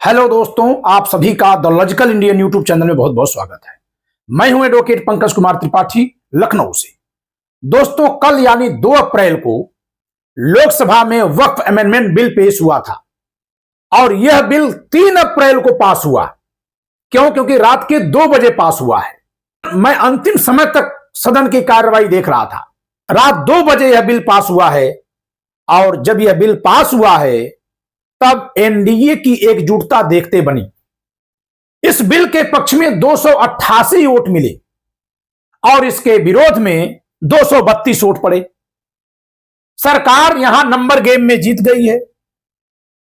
Hello दोस्तों, आप सभी का the logical Indian YouTube channel में बहुत बहुत स्वागत है। मैं हूं एडवोकेट पंकज कुमार त्रिपाठी, लखनऊ से। दोस्तों, कल यानी 2 अप्रैल को लोकसभा में वक्फ अमेंडमेंट बिल पेश हुआ था और यह बिल 3 अप्रैल को पास हुआ। क्योंकि रात के 2 बजे पास हुआ है। मैं अंतिम समय तक सदन की कार्रवाई देख रहा था। रात 2 बजे यह बिल पास हुआ है और जब यह बिल पास हुआ है तब एनडीए की एकजुटता देखते बनी। इस बिल के पक्ष में 288 वोट मिले और इसके विरोध में 232 वोट पड़े। सरकार यहां नंबर गेम में जीत गई है।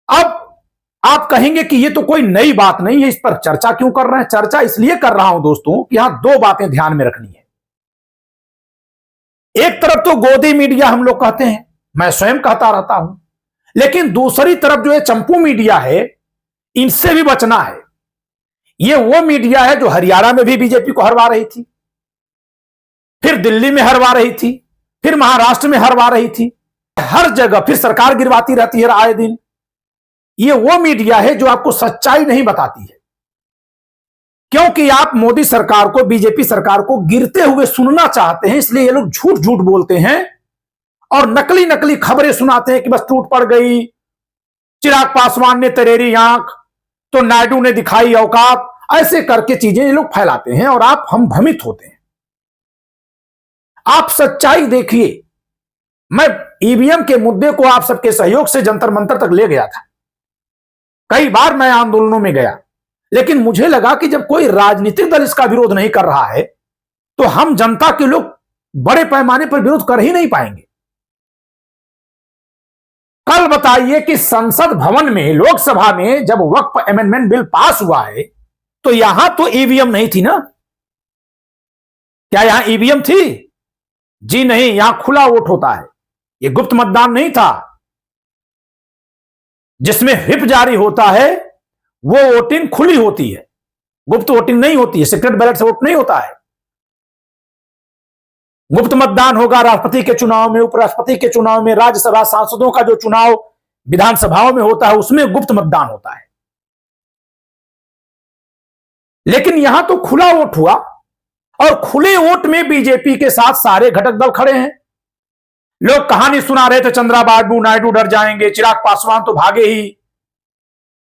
अब आप कहेंगे कि यह तो कोई नई बात नहीं है, इस पर चर्चा क्यों कर रहे हैं? चर्चा इसलिए कर रहा हूं दोस्तों कि यहां 2 बातें ध्यान में रखनी है। एक तरफ तो गोदी मीडिया हम लोग कहते हैं, मैं स्वयं कहता रहता हूं, लेकिन दूसरी तरफ जो है चंपू मीडिया है, इनसे भी बचना है। यह वो मीडिया है जो हरियाणा में भी बीजेपी को हरवा रही थी, फिर दिल्ली में हरवा रही थी, फिर महाराष्ट्र में हरवा रही थी, हर जगह फिर सरकार गिरवाती रहती है आए दिन। यह वो मीडिया है जो आपको सच्चाई नहीं बताती है, क्योंकि आप मोदी सरकार को, बीजेपी सरकार को गिरते हुए सुनना चाहते हैं, इसलिए ये लोग झूठ झूठ बोलते हैं और नकली नकली खबरें सुनाते हैं कि बस टूट पड़ गई, चिराग पासवान ने तरेरी आंख, तो नायडू ने दिखाई औकात, ऐसे करके चीजें ये लोग फैलाते हैं और हम भ्रमित होते हैं। आप सच्चाई देखिए। मैं ईवीएम के मुद्दे को आप सबके सहयोग से जंतर मंतर तक ले गया था। कई बार मैं आंदोलनों में गया, लेकिन मुझे लगा कि जब कोई राजनीतिक दल इसका विरोध नहीं कर रहा है तो हम जनता के लोग बड़े पैमाने पर विरोध कर ही नहीं पाएंगे। कल बताइए कि संसद भवन में, लोकसभा में जब वक्फ अमेंडमेंट बिल पास हुआ है तो यहां तो ईवीएम नहीं थी ना? क्या यहां ईवीएम थी? जी नहीं, यहां खुला वोट होता है। यह गुप्त मतदान नहीं था। जिसमें व्हिप जारी होता है वो वोटिंग खुली होती है, गुप्त वोटिंग नहीं होती है। सीक्रेट बैलेट से वोट नहीं होता है। गुप्त मतदान होगा राष्ट्रपति के चुनाव में, उपराष्ट्रपति के चुनाव में, राज्यसभा सांसदों का जो चुनाव विधानसभाओं में होता है उसमें गुप्त मतदान होता है। लेकिन यहां तो खुला वोट हुआ और खुले वोट में बीजेपी के साथ सारे घटक दल खड़े हैं। लोग कहानी सुना रहे थे, चंद्राबाबू नायडू डर जाएंगे, चिराग पासवान तो भागे ही,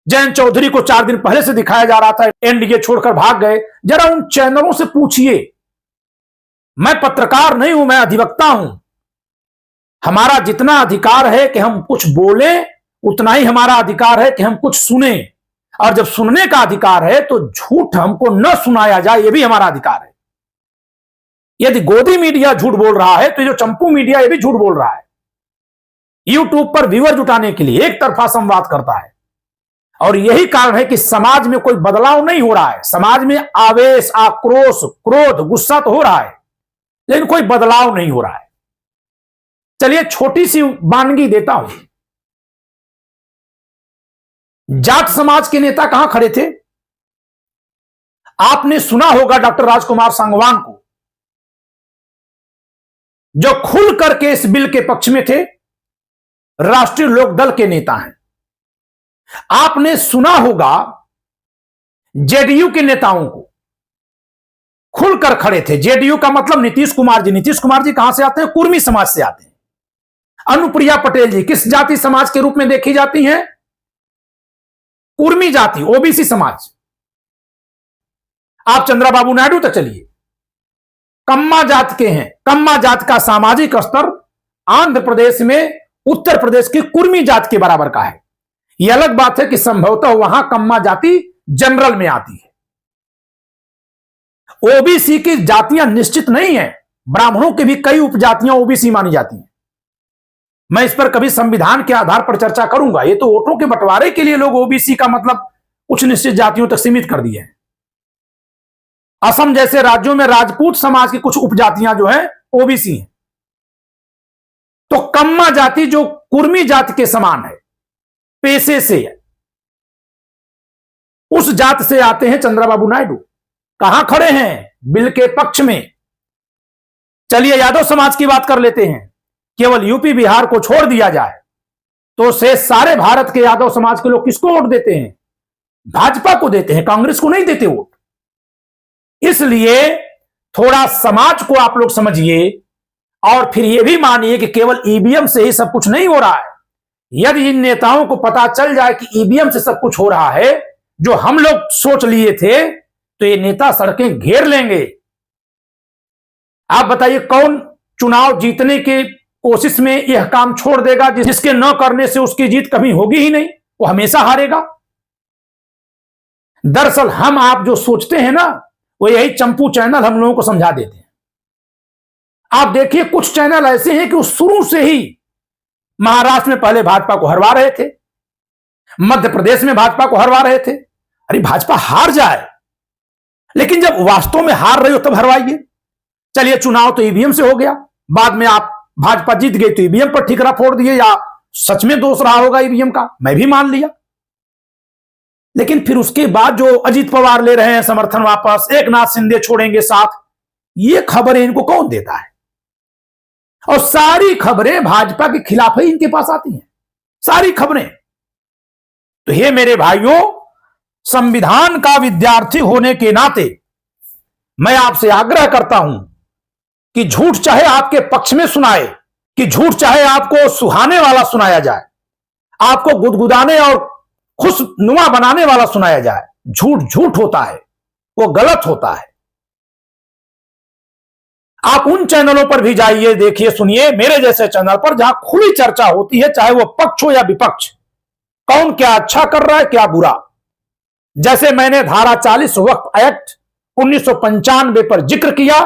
जयंत चौधरी को 4 दिन पहले से दिखाया जा रहा था एनडीए छोड़कर भाग गए। जरा उन चैनलों से पूछिए। मैं पत्रकार नहीं हूं, मैं अधिवक्ता हूं। हमारा जितना अधिकार है कि हम कुछ बोलें, उतना ही हमारा अधिकार है कि हम कुछ सुने। और जब सुनने का अधिकार है तो झूठ हमको न सुनाया जाए, यह भी हमारा अधिकार है। यदि गोदी मीडिया झूठ बोल रहा है तो जो चंपू मीडिया यह भी झूठ बोल रहा है। यूट्यूब पर व्यूअर जुटाने के लिए एक तरफा संवाद करता है और यही कारण है कि समाज में कोई बदलाव नहीं हो रहा है। समाज में आवेश, आक्रोश, क्रोध, गुस्सा तो हो रहा है, लेकिन कोई बदलाव नहीं हो रहा है। चलिए छोटी सी वानगी देता हूं। जाट समाज के नेता कहां खड़े थे? आपने सुना होगा डॉक्टर राजकुमार सांगवान को, जो खुल करके इस बिल के पक्ष में थे। राष्ट्रीय लोकदल के नेता हैं। आपने सुना होगा जेडीयू के नेताओं को, खुलकर खड़े थे। जेडीयू का मतलब नीतीश कुमार जी। नीतीश कुमार जी कहां से आते हैं? कुर्मी समाज से आते हैं। अनुप्रिया पटेल जी किस जाति समाज के रूप में देखी जाती हैं? कुर्मी जाति, ओबीसी समाज। आप चंद्रबाबू नायडू तक चलिए, कम्मा जात के हैं। कम्मा जात का सामाजिक स्तर आंध्र प्रदेश में उत्तर प्रदेश की कुर्मी जात के बराबर का है। यह अलग बात है कि संभवतः वहां कम्मा जाति जनरल में आती है। ओबीसी की जातियां निश्चित नहीं है। ब्राह्मणों की भी कई उपजातियां ओबीसी मानी जाती हैं। मैं इस पर कभी संविधान के आधार पर चर्चा करूंगा। ये तो वोटों के बंटवारे के लिए लोग ओबीसी का मतलब कुछ निश्चित जातियों तक सीमित कर दिए हैं। असम जैसे राज्यों में राजपूत समाज की कुछ उपजातियां जो है ओबीसी हैं। तो कम्मा जाति जो कुर्मी जाति के समान है, पेशे से है, उस जात से आते हैं चंद्रबाबू नायडू। कहां खड़े हैं? बिल के पक्ष में। चलिए यादव समाज की बात कर लेते हैं। केवल यूपी बिहार को छोड़ दिया जाए तो से सारे भारत के यादव समाज के लोग किसको वोट देते हैं? भाजपा को देते हैं, कांग्रेस को नहीं देते वोट। इसलिए थोड़ा समाज को आप लोग समझिए और फिर यह भी मानिए कि केवल ईवीएम से ही सब कुछ नहीं हो रहा है। यदि इन नेताओं को पता चल जाए कि ईवीएम से सब कुछ हो रहा है जो हम लोग सोच लिए थे, तो ये नेता सड़कें घेर लेंगे। आप बताइए कौन चुनाव जीतने की कोशिश में यह काम छोड़ देगा जिसके न करने से उसकी जीत कभी होगी ही नहीं, वो हमेशा हारेगा। दरअसल हम आप जो सोचते हैं ना, वो यही चंपू चैनल हम लोगों को समझा देते हैं। आप देखिए कुछ चैनल ऐसे हैं कि वो शुरू से ही महाराष्ट्र में पहले भाजपा को हरवा रहे थे, मध्य प्रदेश में भाजपा को हरवा रहे थे। अरे भाजपा हार जाए, लेकिन जब वास्तव में हार रही हो तब हरवाइए। चलिए चुनाव तो ईवीएम से हो गया, बाद में आप भाजपा जीत गई तो ईवीएम पर ठिकरा फोड़ दिए, या सच में दोष रहा होगा ईवीएम का, मैं भी मान लिया। लेकिन फिर उसके बाद जो अजीत पवार ले रहे हैं समर्थन वापस, एकनाथ शिंदे छोड़ेंगे साथ, ये खबरें इनको कौन देता है? और सारी खबरें भाजपा के खिलाफ ही इनके पास आती हैं, सारी खबरें। तो ये मेरे भाइयों, संविधान का विद्यार्थी होने के नाते मैं आपसे आग्रह करता हूं कि झूठ चाहे आपके पक्ष में सुनाए, कि झूठ चाहे आपको सुहाने वाला सुनाया जाए, आपको गुदगुदाने और खुशनुमा बनाने वाला सुनाया जाए, झूठ झूठ होता है, वो गलत होता है। आप उन चैनलों पर भी जाइए, देखिए, सुनिए, मेरे जैसे चैनल पर जहां खुली चर्चा होती है, चाहे वो पक्ष हो या विपक्ष, कौन क्या अच्छा कर रहा है क्या बुरा। जैसे मैंने धारा 40 वक्फ एक्ट 1995 पर जिक्र किया,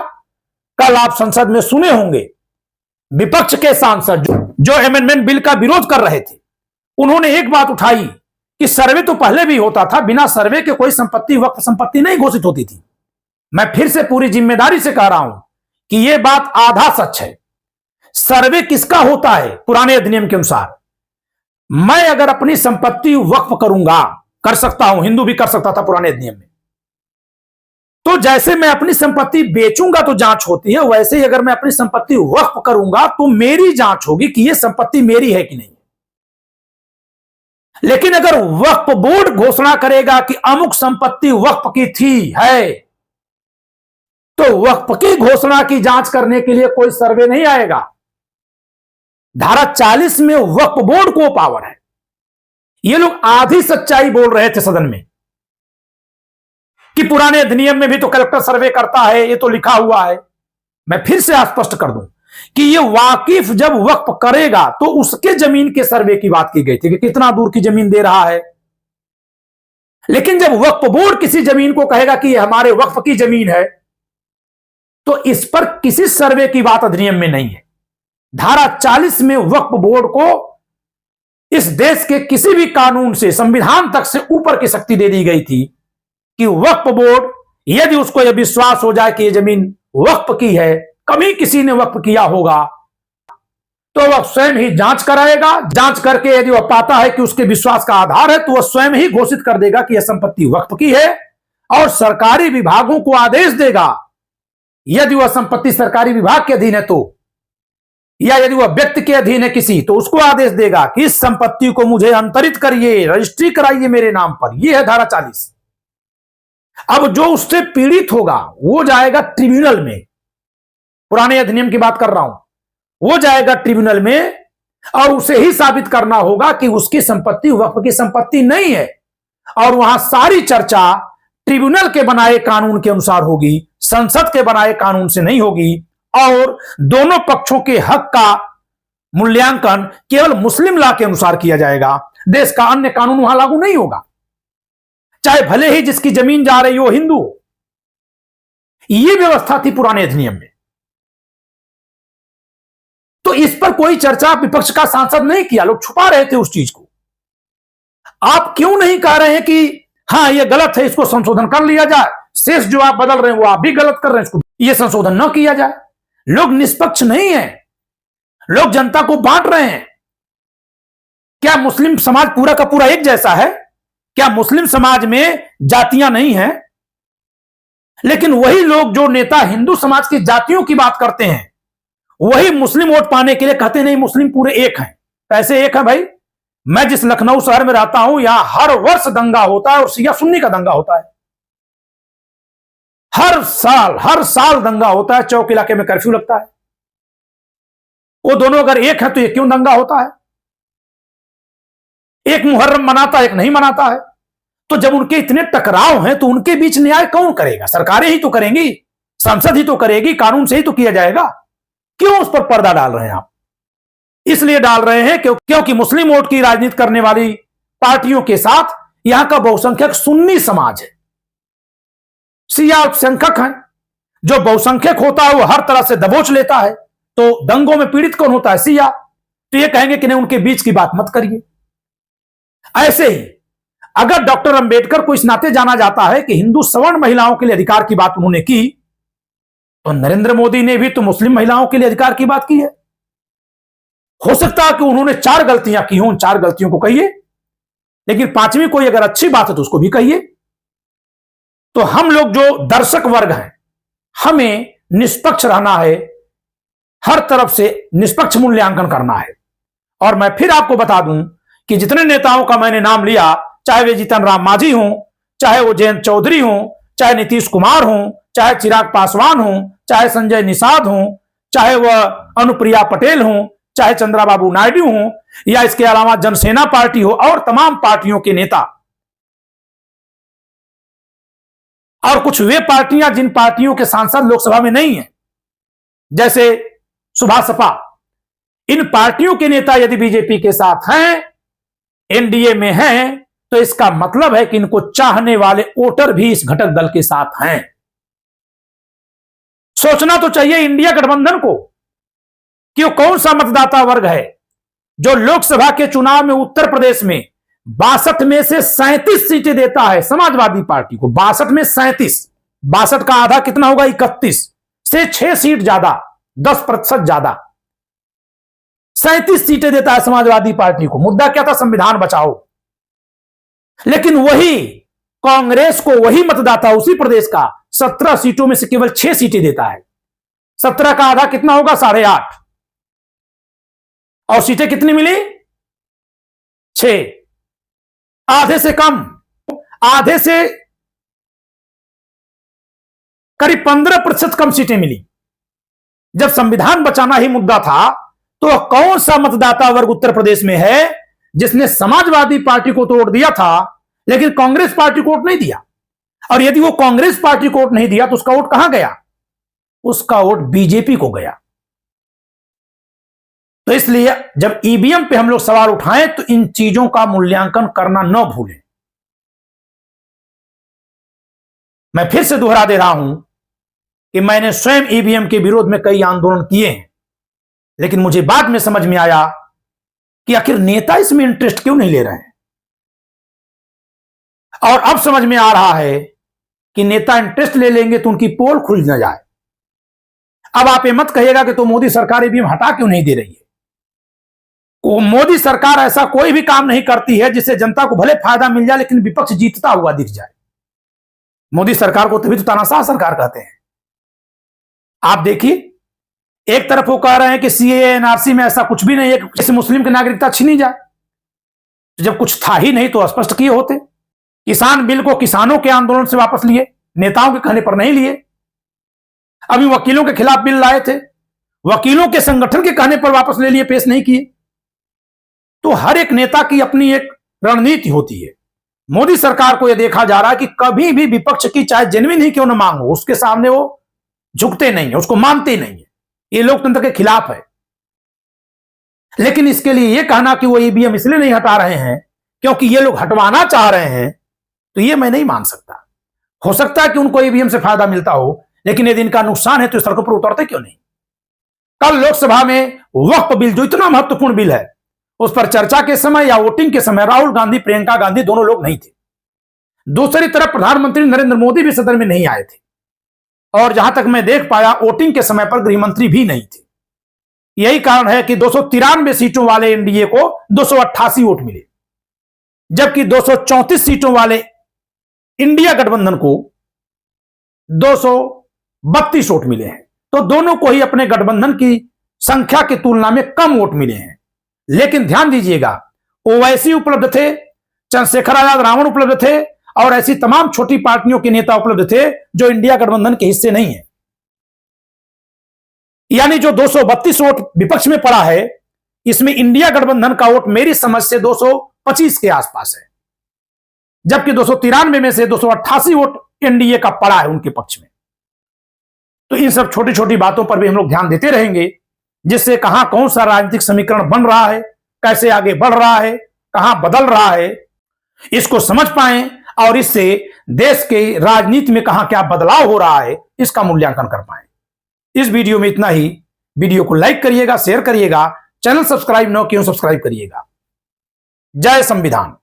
कल आप संसद में सुने होंगे विपक्ष के सांसद जो अमेंडमेंट बिल का विरोध कर रहे थे, उन्होंने एक बात उठाई कि सर्वे तो पहले भी होता था, बिना सर्वे के कोई संपत्ति वक्फ संपत्ति नहीं घोषित होती थी। मैं फिर से पूरी जिम्मेदारी से कह रहा हूं कि यह बात आधा सच है। सर्वे किसका होता है? पुराने अधिनियम के अनुसार मैं अगर अपनी संपत्ति वक्फ करूंगा, कर सकता हूं, हिंदू भी कर सकता था पुराने अधिनियम में, तो जैसे मैं अपनी संपत्ति बेचूंगा तो जांच होती है, वैसे ही अगर मैं अपनी संपत्ति वक्फ करूंगा तो मेरी जांच होगी कि यह संपत्ति मेरी है कि नहीं। लेकिन अगर वक्फ बोर्ड घोषणा करेगा कि अमुक संपत्ति वक्फ की थी है, तो वक्फ की घोषणा की जांच करने के लिए कोई सर्वे नहीं आएगा। धारा 40 में वक्फ बोर्ड को पावर है। ये लोग आधी सच्चाई बोल रहे थे सदन में कि पुराने अधिनियम में भी तो कलेक्टर सर्वे करता है, ये तो लिखा हुआ है। मैं फिर से स्पष्ट कर दूं कि ये वाकिफ जब वक्फ करेगा तो उसके जमीन के सर्वे की बात की गई थी कि कितना दूर की जमीन दे रहा है। लेकिन जब वक्फ बोर्ड किसी जमीन को कहेगा कि ये हमारे वक्फ की जमीन है, तो इस पर किसी सर्वे की बात अधिनियम में नहीं है। धारा 40 में वक्फ बोर्ड को इस देश के किसी भी कानून से, संविधान तक से ऊपर की शक्ति दे दी गई थी कि वक्फ बोर्ड, यदि उसको यह विश्वास हो जाए कि यह जमीन वक्फ की है, कभी किसी ने वक्फ किया होगा, तो वह स्वयं ही जांच कराएगा। जांच करके यदि वह पाता है कि उसके विश्वास का आधार है, तो वह स्वयं ही घोषित कर देगा कि यह संपत्ति वक्फ की है और सरकारी विभागों को आदेश देगा, यदि वह संपत्ति सरकारी विभाग के अधीन है तो, या यदि वह व्यक्ति के अधीन है किसी, तो उसको आदेश देगा कि इस संपत्ति को मुझे अंतरित करिए, रजिस्ट्री कराइए मेरे नाम पर। यह है धारा 40। अब जो उससे पीड़ित होगा वो जाएगा ट्रिब्यूनल में, पुराने अधिनियम की बात कर रहा हूं, वो जाएगा ट्रिब्यूनल में और उसे ही साबित करना होगा कि उसकी संपत्ति वक्फ की संपत्ति नहीं है, और वहां सारी चर्चा ट्रिब्यूनल के बनाए कानून के अनुसार होगी, संसद के बनाए कानून से नहीं होगी। और दोनों पक्षों के हक का मूल्यांकन केवल मुस्लिम लॉ के अनुसार किया जाएगा, देश का अन्य कानून वहां लागू नहीं होगा, चाहे भले ही जिसकी जमीन जा रही हो हिंदू हो। यह व्यवस्था थी पुराने अधिनियम में। तो इस पर कोई चर्चा विपक्ष का सांसद नहीं किया, लोग छुपा रहे थे उस चीज को। आप क्यों नहीं कह रहे हैं कि हां यह गलत है, इसको संशोधन कर लिया जाए, शेष जो आप बदल रहे हैं वो आप भी गलत कर रहे हैं, इसको यह संशोधन न किया जाए। लोग निष्पक्ष नहीं है, लोग जनता को बांट रहे हैं। क्या मुस्लिम समाज पूरा का पूरा एक जैसा है? क्या मुस्लिम समाज में जातियां नहीं हैं? लेकिन वही लोग जो नेता हिंदू समाज की जातियों की बात करते हैं, वही मुस्लिम वोट पाने के लिए कहते नहीं मुस्लिम पूरे एक हैं। कैसे एक है भाई? मैं जिस लखनऊ शहर में रहता हूं, यहां हर वर्ष दंगा होता है और शिया सुन्नी का दंगा होता है। हर साल दंगा होता है। चौक इलाके में कर्फ्यू लगता है। वो दोनों अगर एक है तो ये क्यों दंगा होता है? एक मुहर्रम मनाता है, एक नहीं मनाता है। तो जब उनके इतने टकराव हैं तो उनके बीच न्याय कौन करेगा? सरकारें ही तो करेंगी, संसद ही तो करेगी, कानून से ही तो किया जाएगा। क्यों उस पर पर्दा डाल रहे हैं आप? इसलिए डाल रहे हैं क्योंकि मुस्लिम वोट की राजनीति करने वाली पार्टियों के साथ यहां का बहुसंख्यक सुन्नी समाज है। शिया अल्पसंख्यक है। जो बहुसंख्यक होता है वो हर तरह से दबोच लेता है। तो दंगों में पीड़ित कौन होता है? शिया। तो ये कहेंगे कि नहीं, उनके बीच की बात मत करिए। ऐसे ही अगर डॉक्टर अंबेडकर को इस नाते जाना जाता है कि हिंदू सवर्ण महिलाओं के लिए अधिकार की बात उन्होंने की, तो नरेंद्र मोदी ने भी तो मुस्लिम महिलाओं के लिए अधिकार की बात की है। हो सकता है कि उन्होंने 4 गलतियां की हों, उन 4 गलतियों को कहिए, लेकिन 5वीं कोई अगर अच्छी बात है तो उसको भी कहिए। तो हम लोग जो दर्शक वर्ग हैं, हमें निष्पक्ष रहना है, हर तरफ से निष्पक्ष मूल्यांकन करना है। और मैं फिर आपको बता दूं कि जितने नेताओं का मैंने नाम लिया, चाहे वे जीतन राम मांझी हों, चाहे वो जयंत चौधरी हों, चाहे नीतीश कुमार हों, चाहे चिराग पासवान हों, चाहे संजय निषाद हों, चाहे वह अनुप्रिया पटेल हों, चाहे चंद्रबाबू नायडू हों, या इसके अलावा जनसेना पार्टी हो और तमाम पार्टियों के नेता, और कुछ वे पार्टियां जिन पार्टियों के सांसद लोकसभा में नहीं है, जैसे सुभाष सपा, इन पार्टियों के नेता यदि बीजेपी के साथ हैं, एनडीए में हैं, तो इसका मतलब है कि इनको चाहने वाले वोटर भी इस घटक दल के साथ हैं। सोचना तो चाहिए इंडिया गठबंधन को कि वो कौन सा मतदाता वर्ग है जो लोकसभा के चुनाव में उत्तर प्रदेश में 62 में से 37 सीटें देता है समाजवादी पार्टी को। 62 में 37, 62 का आधा कितना होगा? 31 से 6 सीट ज्यादा, 10% ज्यादा, 37 सीटें देता है समाजवादी पार्टी को। मुद्दा क्या था? संविधान बचाओ। लेकिन वही कांग्रेस को वही मतदाता उसी प्रदेश का 17 सीटों में से केवल 6 सीटें देता है। 17 का आधा कितना होगा? 8.5। और सीटें कितनी मिली? 6। आधे से कम, आधे से करीब 15% कम सीटें मिली। जब संविधान बचाना ही मुद्दा था, तो कौन सा मतदाता वर्ग उत्तर प्रदेश में है जिसने समाजवादी पार्टी को तो वोट दिया था, लेकिन कांग्रेस पार्टी को वोट नहीं दिया? और यदि वो कांग्रेस पार्टी को वोट नहीं दिया तो उसका वोट कहां गया? उसका वोट बीजेपी को गया। तो इसलिए जब ईवीएम पे हम लोग सवाल उठाएं तो इन चीजों का मूल्यांकन करना न भूलें। मैं फिर से दोहरा दे रहा हूं कि मैंने स्वयं ईवीएम के विरोध में कई आंदोलन किए हैं, लेकिन मुझे बाद में समझ में आया कि आखिर नेता इसमें इंटरेस्ट क्यों नहीं ले रहे हैं। और अब समझ में आ रहा है कि नेता इंटरेस्ट ले लेंगे तो उनकी पोल खुल न जाए। अब आप ये मत कहिएगा कि तो मोदी सरकार ईवीएम हटा क्यों नहीं दे रही है। मोदी सरकार ऐसा कोई भी काम नहीं करती है जिससे जनता को भले फायदा मिल जाए लेकिन विपक्ष जीतता हुआ दिख जाए। मोदी सरकार को तभी तो तानाशाह सरकार कहते हैं। आप देखिए, एक तरफ वो कह रहे हैं कि सीएए एनआरसी में ऐसा कुछ भी नहीं है कि किसी मुस्लिम की नागरिकता छीनी जाए। तो जब कुछ था ही नहीं तो स्पष्ट किए होते। किसान बिल को किसानों के आंदोलन से वापस लिए, नेताओं के कहने पर नहीं लिए। अभी वकीलों के खिलाफ बिल लाए थे, वकीलों के संगठन के कहने पर वापस ले लिए, पेश नहीं किए। तो हर एक नेता की अपनी एक रणनीति होती है। मोदी सरकार को यह देखा जा रहा है कि कभी भी विपक्ष की चाहे जेन्युइन ही क्यों न मांग हो, उसके सामने वो झुकते नहीं है, उसको मानते नहीं है। ये लोकतंत्र के खिलाफ है। लेकिन इसके लिए यह कहना कि वो ईवीएम इसलिए नहीं हटा रहे हैं क्योंकि ये लोग हटवाना चाह रहे हैं, तो ये मैं नहीं मान सकता। हो सकता है कि उनको ईवीएम से फायदा मिलता हो, लेकिन यदि इनका नुकसान है तो सड़कों पर उतरते क्यों नहीं। कल लोकसभा में वक्फ बिल, जो इतना महत्वपूर्ण बिल है, उस पर चर्चा के समय या वोटिंग के समय राहुल गांधी, प्रियंका गांधी दोनों लोग नहीं थे। दूसरी तरफ प्रधानमंत्री नरेंद्र मोदी भी सदन में नहीं आए थे, और जहां तक मैं देख पाया वोटिंग के समय पर गृहमंत्री भी नहीं थे। यही कारण है कि 293 सीटों वाले एनडीए को 288 वोट मिले, जबकि 234 सीटों वाले इंडिया गठबंधन को 232 वोट मिले हैं। तो दोनों को ही अपने गठबंधन की संख्या की तुलना में कम वोट मिले हैं। लेकिन ध्यान दीजिएगा, ओवैसी उपलब्ध थे, चंद्रशेखर आजाद रावण उपलब्ध थे और ऐसी तमाम छोटी पार्टियों के नेता उपलब्ध थे जो इंडिया गठबंधन के हिस्से नहीं है। यानी जो 232 वोट विपक्ष में पड़ा है, इसमें इंडिया गठबंधन का वोट मेरी समझ से 225 के आसपास है, जबकि 293 में से 288 वोट एनडीए का पड़ा है उनके पक्ष में। तो इन सब छोटी छोटी बातों पर भी हम लोग ध्यान देते रहेंगे, जिससे कहां कौन सा राजनीतिक समीकरण बन रहा है, कैसे आगे बढ़ रहा है, कहां बदल रहा है, इसको समझ पाएं और इससे देश के राजनीति में कहां क्या बदलाव हो रहा है इसका मूल्यांकन कर पाएं। इस वीडियो में इतना ही। वीडियो को लाइक करिएगा, शेयर करिएगा, चैनल सब्सक्राइब न किया सब्सक्राइब करिएगा। जय संविधान।